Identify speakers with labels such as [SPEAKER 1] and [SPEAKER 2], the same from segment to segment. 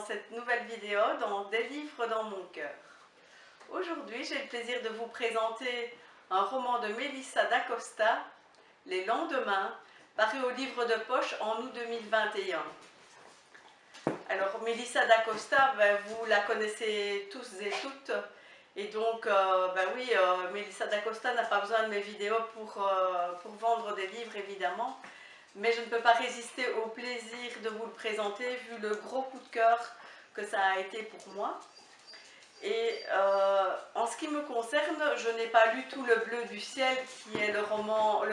[SPEAKER 1] cette nouvelle vidéo dans Des livres dans mon cœur. Aujourd'hui, j'ai le plaisir de vous présenter un roman de Melissa d'Acosta, Les lendemains, paru au livre de poche en août 2021. Alors, Melissa d'Acosta, vous la connaissez tous et toutes. Et donc, Melissa d'Acosta n'a pas besoin de mes vidéos pour vendre des livres, évidemment. Mais je ne peux pas résister au plaisir de vous le présenter, vu le gros coup de cœur que ça a été pour moi. Et en ce qui me concerne, je n'ai pas lu tout Le Bleu du ciel, qui est le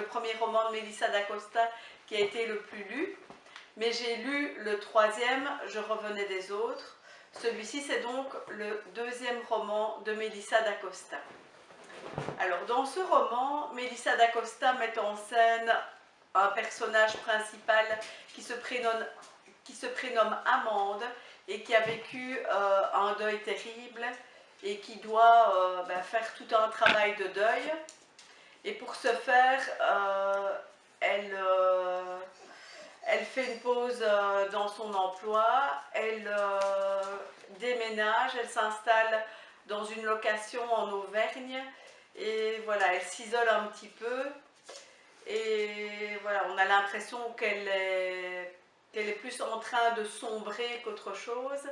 [SPEAKER 1] premier roman de Melissa d'Acosta qui a été le plus lu. Mais j'ai lu le troisième, Je revenais des autres. Celui-ci, c'est donc le deuxième roman de Melissa d'Acosta. Alors, dans ce roman, Melissa d'Acosta met en scène un personnage principal qui se prénomme Amande et qui a vécu un deuil terrible et qui doit faire tout un travail de deuil. Et pour ce faire, elle fait une pause dans son emploi, elle déménage, elle s'installe dans une location en Auvergne et voilà, elle s'isole un petit peu. Et voilà, on a l'impression qu'elle est plus en train de sombrer qu'autre chose.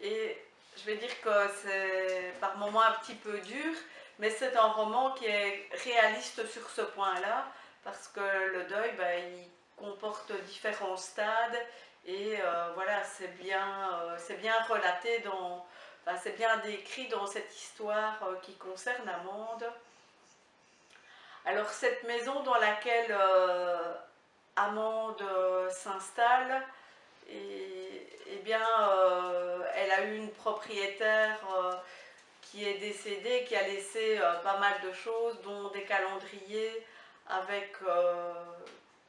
[SPEAKER 1] Et je vais dire que c'est par moments un petit peu dur, mais c'est un roman qui est réaliste sur ce point-là, parce que le deuil, il comporte différents stades, et voilà, c'est bien relaté, c'est bien décrit dans cette histoire qui concerne Amande. Alors cette maison dans laquelle Amande s'installe, elle a eu une propriétaire qui est décédée, qui a laissé pas mal de choses, dont des calendriers avec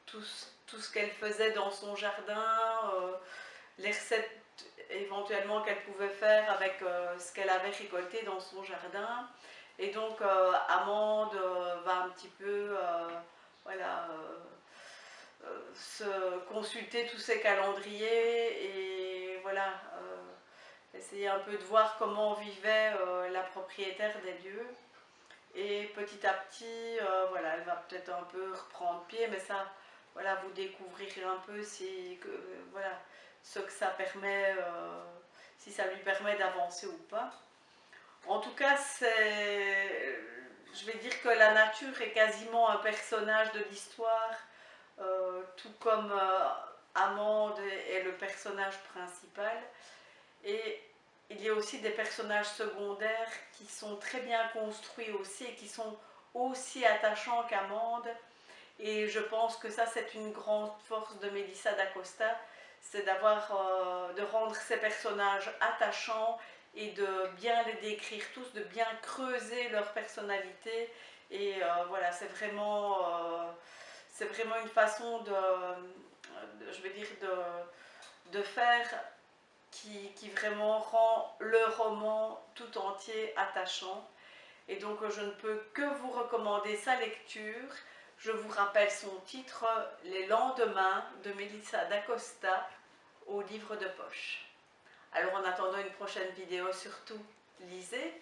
[SPEAKER 1] tout ce qu'elle faisait dans son jardin, les recettes éventuellement qu'elle pouvait faire avec ce qu'elle avait récolté dans son jardin. Et donc Amande va un petit peu se consulter tous ces calendriers et voilà, essayer un peu de voir comment vivait la propriétaire des lieux. Et petit à petit, voilà, elle va peut-être un peu reprendre pied, mais ça, voilà, vous découvrirez un peu voilà, ce que ça permet, si ça lui permet d'avancer ou pas. En tout cas, je vais dire que la nature est quasiment un personnage de l'histoire, tout comme Amande est le personnage principal. Et il y a aussi des personnages secondaires qui sont très bien construits aussi et qui sont aussi attachants qu'Amande. Et je pense que ça, c'est une grande force de Melissa d'Acosta, c'est de rendre ces personnages attachants et de bien les décrire tous, de bien creuser leur personnalité. Et voilà, c'est vraiment une façon je vais dire, de faire qui vraiment rend le roman tout entier attachant. Et donc je ne peux que vous recommander sa lecture. Je vous rappelle son titre, Les lendemains de Melissa d'Acosta, au livre de poche. Alors en attendant une prochaine vidéo, surtout lisez